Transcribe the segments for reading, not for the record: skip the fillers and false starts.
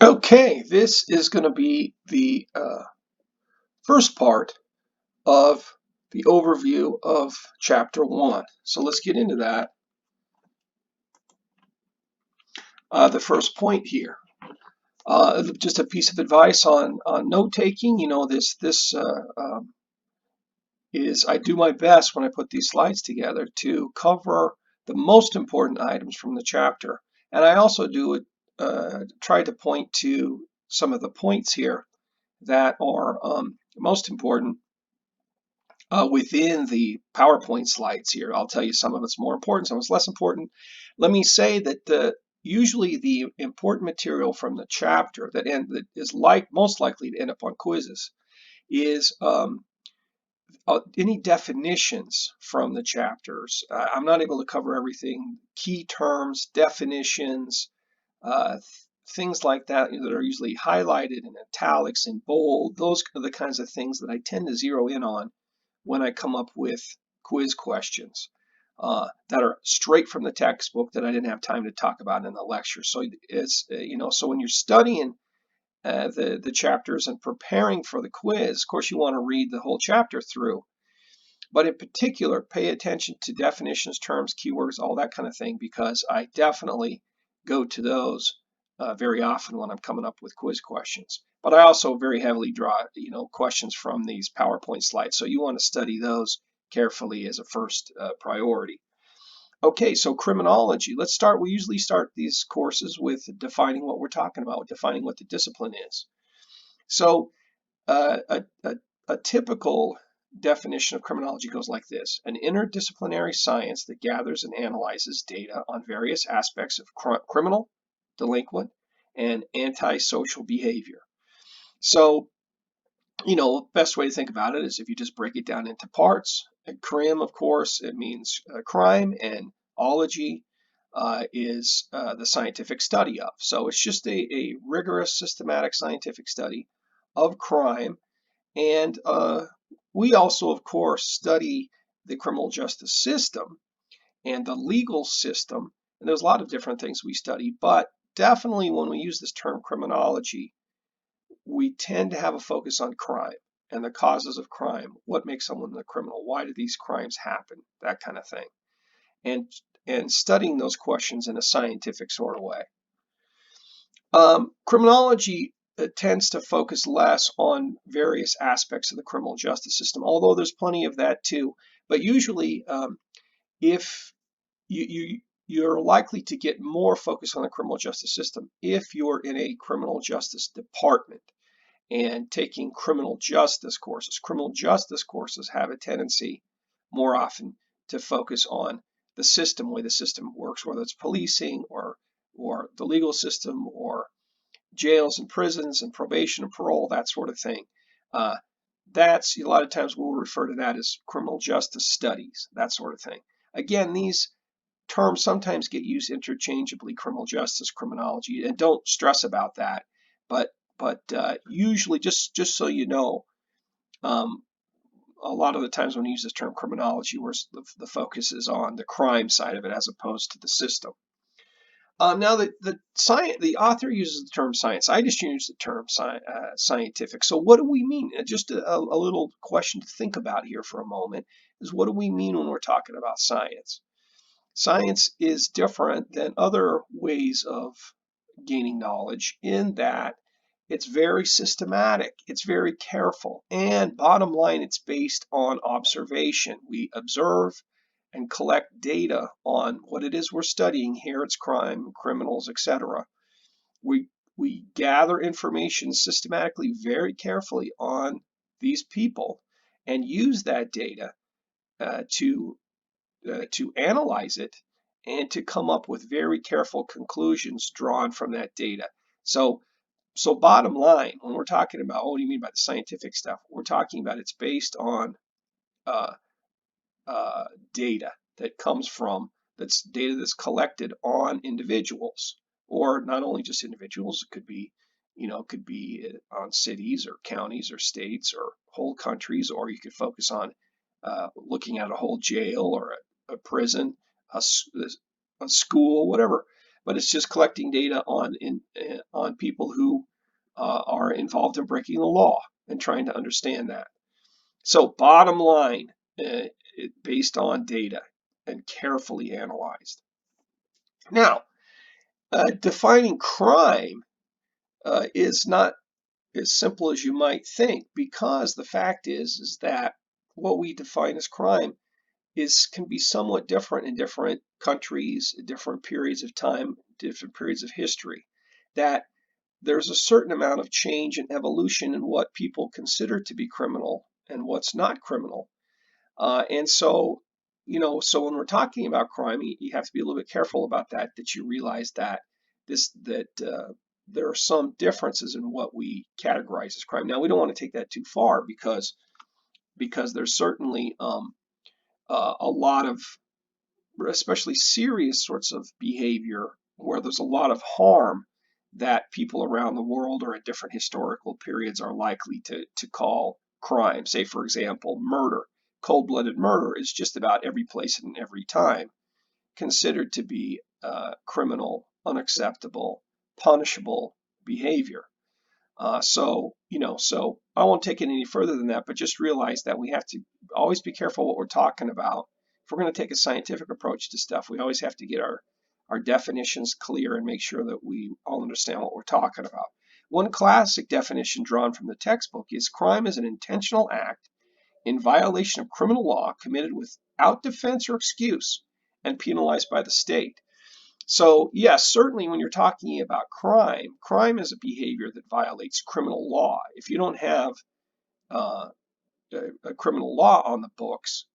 Okay, this is going to be the first part of the overview of Chapter 1. So let's get into that. The first point here, just a piece of advice on note taking. You know, this I do my best when I put these slides together to cover the most important items from the chapter, and I also do try to point to some of the points here that are most important within the PowerPoint slides here. I'll tell you some of it's more important, some of it's less important. Let me say that usually the important material from the chapter that is most likely to end up on quizzes is any definitions from the chapters. I'm not able to cover everything. Key terms, definitions, uh, things like that that are usually highlighted in italics and bold. Those are the kinds of things that I tend to zero in on when I come up with quiz questions that are straight from the textbook that I didn't have time to talk about in the lecture. So so when you're studying the chapters and preparing for the quiz, of course you want to read the whole chapter through. But in particular, pay attention to definitions, terms, keywords, all that kind of thing, because I definitely go to those very often when I'm coming up with quiz questions. But I also very heavily draw, questions from these PowerPoint slides. So you want to study those carefully as a first priority. Okay, so criminology. Let's start. We usually start these courses with defining what we're talking about, defining what the discipline is. So a typical definition of criminology goes like this: an interdisciplinary science that gathers and analyzes data on various aspects of criminal, delinquent, and antisocial behavior. So, best way to think about it is if you just break it down into parts. Crim, of course, it means crime, and ology is the scientific study of. So it's just a rigorous, systematic scientific study of crime. And we also, of course, study the criminal justice system and the legal system. And there's a lot of different things we study, but definitely when we use this term criminology, we tend to have a focus on crime and the causes of crime. What makes someone a criminal? Why do these crimes happen? That kind of thing. And studying those questions in a scientific sort of way. Criminology tends to focus less on various aspects of the criminal justice system, although there's plenty of that too. But usually, if you're likely to get more focus on the criminal justice system if you're in a criminal justice department and taking criminal justice courses. Criminal justice courses have a tendency more often to focus on the system, way the system works, whether it's policing or the legal system or jails and prisons and probation and parole, that sort of thing. That's a lot of times we'll refer to that as criminal justice studies, that sort of thing. Again, these terms sometimes get used interchangeably, criminal justice, criminology, and don't stress about that. But usually, just so you know, a lot of the times when we use this term criminology, where the focus is on the crime side of it as opposed to the system. Now, the author uses the term science. I just use the term scientific. So what do we mean? Just a little question to think about here for a moment is, what do we mean when we're talking about science? Science is different than other ways of gaining knowledge in that it's very systematic, it's very careful, and bottom line, it's based on observation. We observe and collect data on what it is we're studying. Here it's crime, criminals, etc. We gather information systematically, very carefully on these people, and use that data to analyze it and to come up with very careful conclusions drawn from that data. So bottom line, when we're talking about what do you mean by the scientific stuff, we're talking about it's based on uh, data that comes from that's data that's collected on individuals, or not only just individuals. It could be, on cities or counties or states or whole countries, or you could focus on looking at a whole jail or a prison, a school, whatever. but it's just collecting data on people who are involved in breaking the law and trying to understand that. So bottom line, based on data and carefully analyzed. Now, defining crime is not as simple as you might think, because the fact is that what we define as crime can be somewhat different in different countries, different periods of time, different periods of history. That there's a certain amount of change and evolution in what people consider to be criminal and what's not criminal. And so, so when we're talking about crime, you have to be a little bit careful about that, that you realize that there are some differences in what we categorize as crime. Now, we don't want to take that too far, because there's certainly a lot of, especially serious sorts of behavior where there's a lot of harm that people around the world or at different historical periods are likely to call crime. Say, for example, murder. Cold-blooded murder is just about every place and every time considered to be criminal, unacceptable, punishable behavior. So I won't take it any further than that, but just realize that we have to always be careful what we're talking about. If we're going to take a scientific approach to stuff, we always have to get our definitions clear and make sure that we all understand what we're talking about. One classic definition drawn from the textbook is crime is an intentional act in violation of criminal law committed without defense or excuse and penalized by the state. So, yes, certainly when you're talking about crime, crime is a behavior that violates criminal law. If you don't have uh, a criminal law on the books,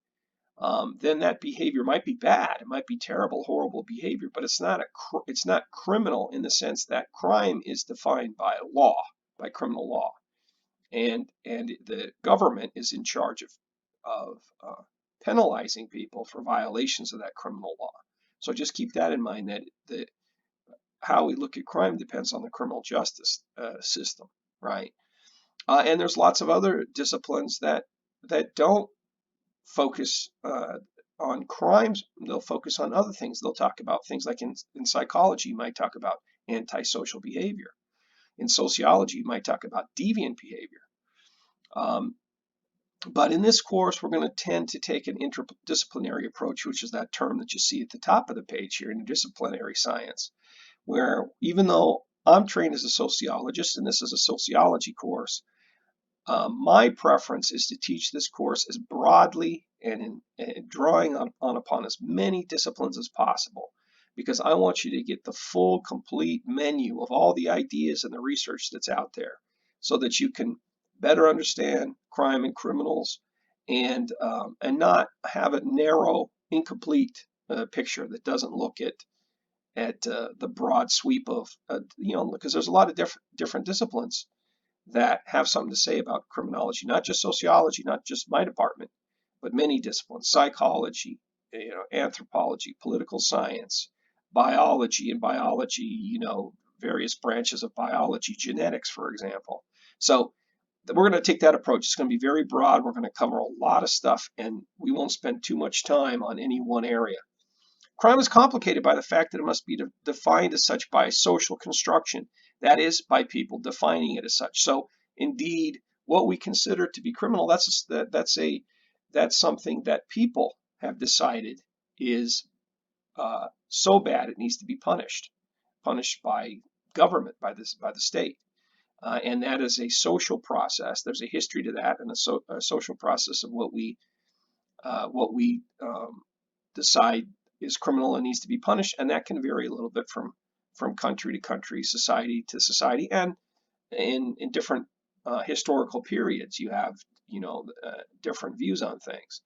then that behavior might be bad. It might be terrible, horrible behavior, but it's not criminal in the sense that crime is defined by law, by criminal law, and the government is in charge of penalizing people for violations of that criminal law. So just keep that in mind, that how we look at crime depends on the criminal justice system, right? And there's lots of other disciplines that don't focus on crimes. They'll focus on other things. They'll talk about things like in psychology, you might talk about antisocial behavior. In sociology, you might talk about deviant behavior. But in this course, we're going to tend to take an interdisciplinary approach, which is that term that you see at the top of the page here, interdisciplinary science, where even though I'm trained as a sociologist and this is a sociology course, my preference is to teach this course as broadly and drawing on upon as many disciplines as possible, because I want you to get the full, complete menu of all the ideas and the research that's out there so that you can better understand crime and criminals, and not have a narrow, incomplete picture that doesn't look at the broad sweep of, because there's a lot of different disciplines that have something to say about criminology, not just sociology, not just my department, but many disciplines: psychology, anthropology, political science, biology, and biology, various branches of biology, genetics, for example. So we're going to take that approach. It's going to be very broad. We're going to cover a lot of stuff, and we won't spend too much time on any one area. Crime is complicated by the fact that it must be defined as such by social construction, that is, by people defining it as such. So, indeed, what we consider to be criminal, that's something that people have decided is so bad it needs to be punished by government, by the state. And that is a social process. There's a history to that, and a social process of what we decide is criminal and needs to be punished, and that can vary a little bit from country to country, society to society, and in different historical periods, you have different views on things.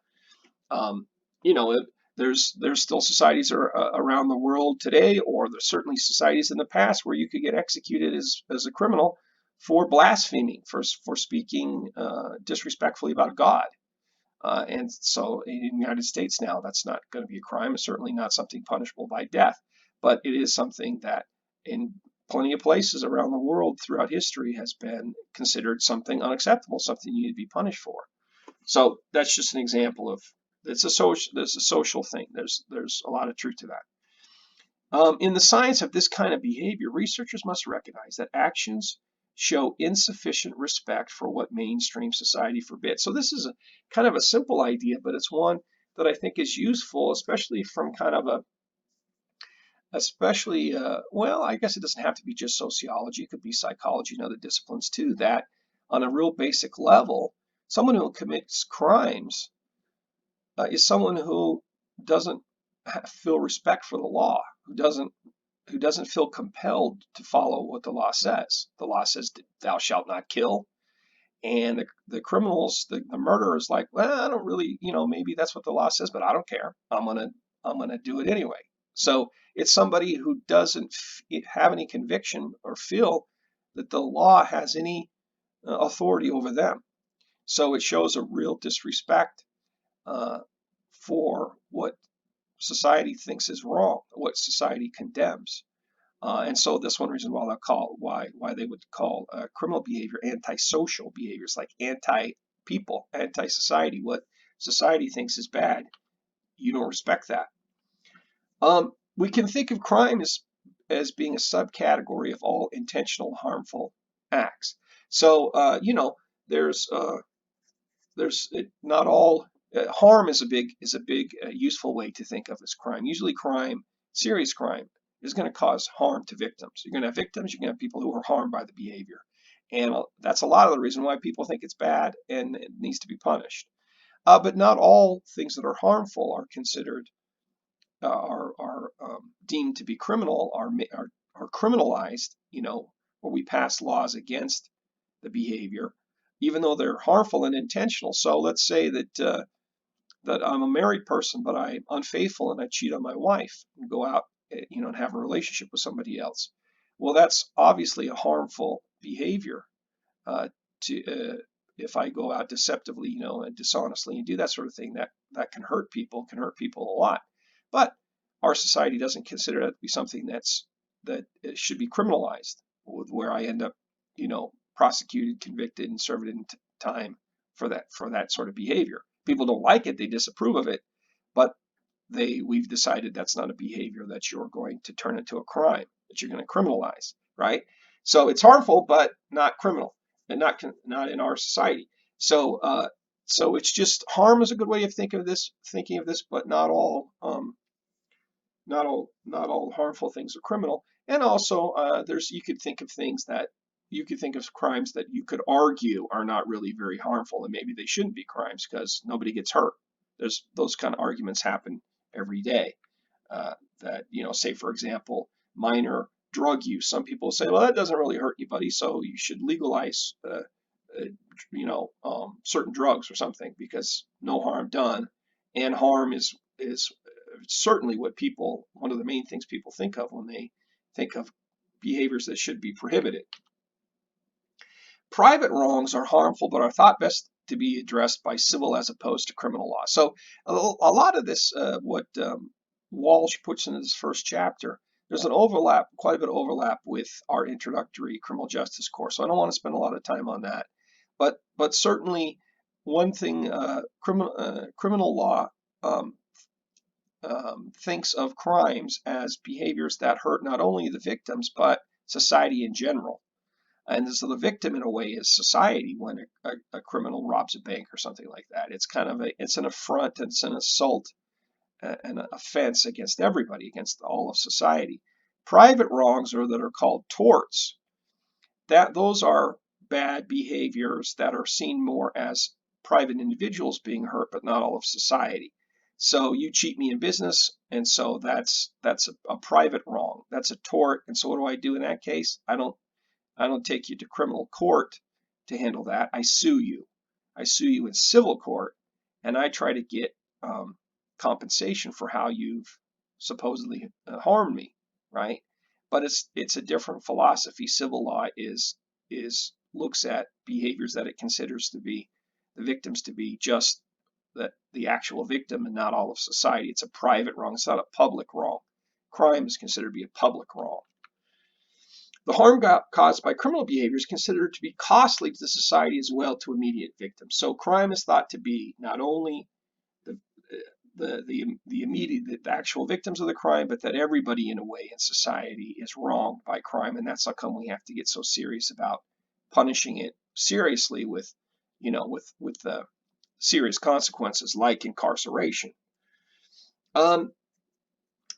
Um, you know, there's still societies around the world today, or there's certainly societies in the past where you could get executed as a criminal for blaspheming, for speaking disrespectfully about God. And so in the United States now, that's not going to be a crime. It's certainly not something punishable by death, but it is something that in plenty of places around the world throughout history has been considered something unacceptable, something you need to be punished for. So that's just an example of there's a social thing. There's a lot of truth to that. In the science of this kind of behavior, researchers must recognize that actions show insufficient respect for what mainstream society forbids. So this is a kind of a simple idea, but it's one that I think is useful, especially from kind of a, especially, well, I guess it doesn't have to be just sociology. It could be psychology and other disciplines too, that on a real basic level, someone who commits crimes is someone who doesn't feel respect for the law, who doesn't feel compelled to follow what the law says. The law says thou shalt not kill, and the criminals, the murderer is like, well, I don't really, maybe that's what the law says, but I don't care. I'm gonna do it anyway. So it's somebody who doesn't have any conviction or feel that the law has any authority over them. So it shows a real disrespect uh, for what society thinks is wrong, what society condemns. And so that's one reason why they would call criminal behavior antisocial behaviors, like anti-people, anti-society. What society thinks is bad, you don't respect that. We can think of crime as being a subcategory of all intentional harmful acts. So there's not all harm is a big useful way to think of as crime. Usually, serious crime, is going to cause harm to victims. You're going to have victims. You're going to have people who are harmed by the behavior, and that's a lot of the reason why people think it's bad and it needs to be punished. But not all things that are harmful are considered are deemed to be criminal, are criminalized. Where we pass laws against the behavior, even though they're harmful and intentional. So let's say that I'm a married person, but I'm unfaithful and I cheat on my wife and go out, and have a relationship with somebody else. Well, that's obviously a harmful behavior. Uh, to If I go out deceptively, and dishonestly and do that sort of thing, that can hurt people a lot. But our society doesn't consider that to be something that it should be criminalized, where I end up, prosecuted, convicted, and served in time for that sort of behavior. People don't like it; they disapprove of it, but we've decided that's not a behavior that you're going to turn into a crime, that you're going to criminalize, right? So it's harmful, but not criminal, and not in our society. So it's just harm is a good way of thinking of this, but not all harmful things are criminal. And also, you could think of things that you could think of crimes that you could argue are not really very harmful, and maybe they shouldn't be crimes because nobody gets hurt. There's those kind of arguments happen every day. That say for example, minor drug use. Some people say, well, that doesn't really hurt anybody, so you should legalize, certain drugs or something because no harm done, and harm is certainly one of the main things people think of when they think of behaviors that should be prohibited. Private wrongs are harmful, but are thought best to be addressed by civil as opposed to criminal law. So a lot of this, what Walsh puts in his first chapter, there's quite a bit of overlap with our introductory criminal justice course. So I don't want to spend a lot of time on that, but certainly one thing, criminal law thinks of crimes as behaviors that hurt not only the victims but society in general. And so the victim, in a way, is society when a criminal robs a bank or something like that. It's an affront, it's an assault, an offense against everybody, against all of society. Private wrongs that are called torts. Those are bad behaviors that are seen more as private individuals being hurt, but not all of society. So you cheat me in business, and so that's a private wrong. That's a tort. And so what do I do in that case? I don't take you to criminal court to handle that. I sue you. I sue you in civil court, and I try to get compensation for how you've supposedly harmed me, right? But it's a different philosophy. Civil law is looks at behaviors that it considers to be the victims to be just the actual victim and not all of society. It's a private wrong. It's not a public wrong. Crime is considered to be a public wrong. The harm caused by criminal behavior is considered to be costly to the society as well to immediate victims. So crime is thought to be not only the actual victims of the crime, but that everybody in a way in society is wronged by crime, and that's how come we have to get so serious about punishing it seriously with, serious consequences like incarceration. Um,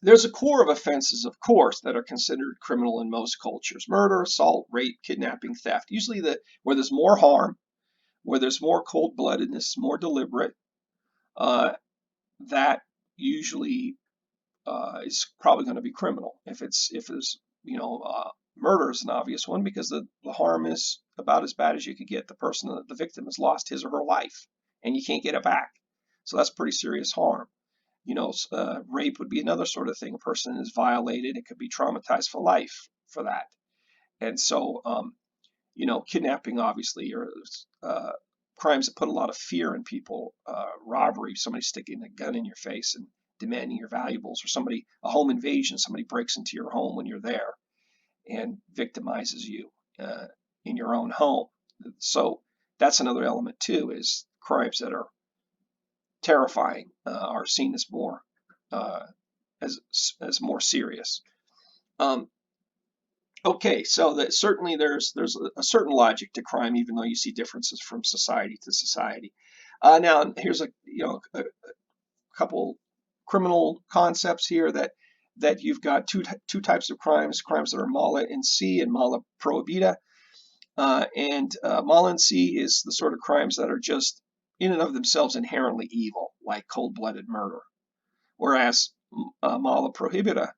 there's a core of offenses, of course, that are considered criminal in most cultures: murder, assault, rape, kidnapping, theft. Usually, where there's more harm, where there's more cold-bloodedness, more deliberate, uh, that usually is probably going to be criminal. If it's murder is an obvious one because the harm is about as bad as you could get. The victim has lost his or her life, and you can't get it back. So that's pretty serious harm. Rape would be another sort of thing. A person is violated; it could be traumatized for life for that. And so, kidnapping obviously, or crimes that put a lot of fear in people. Robbery, somebody sticking a gun in your face and demanding your valuables, or a home invasion, somebody breaks into your home when you're there and victimizes you in your own home. So that's another element too, is crimes that are terrifying are seen as more uh, as more serious. Um, Okay, so that certainly there's a certain logic to crime, even though you see differences from society to society. Now, here's a couple criminal concepts here that you've got two types of crimes that are mala in se and mala prohibita. Mala in se is the sort of crimes that are just in and of themselves inherently evil, like cold-blooded murder, whereas mala prohibita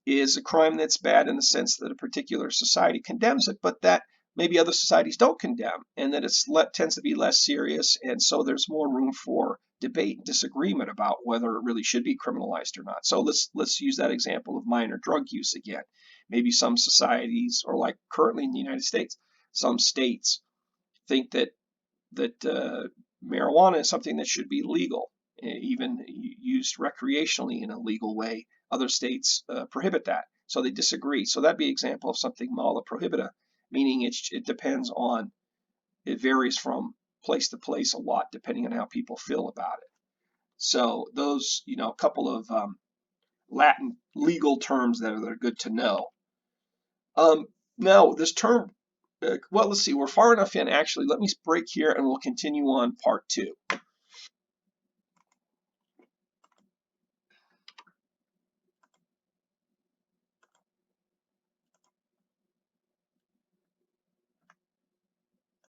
is a crime that's bad in the sense that a particular society condemns it, but that maybe other societies don't condemn, and that it tends to be less serious, and so there's more room for debate and disagreement about whether it really should be criminalized or not. So let's use that example of minor drug use again. Maybe some societies, or like currently in the United States, some states think that marijuana is something that should be legal, even used recreationally in a legal way. Other states prohibit that, so they disagree. So that'd be an example of something mala prohibita, meaning it depends on, it varies from place to place a lot, depending on how people feel about it. So those, a couple of Latin legal terms that are good to know. Now, this term, well, let's see, we're far enough in actually. Let me break here and we'll continue on part two.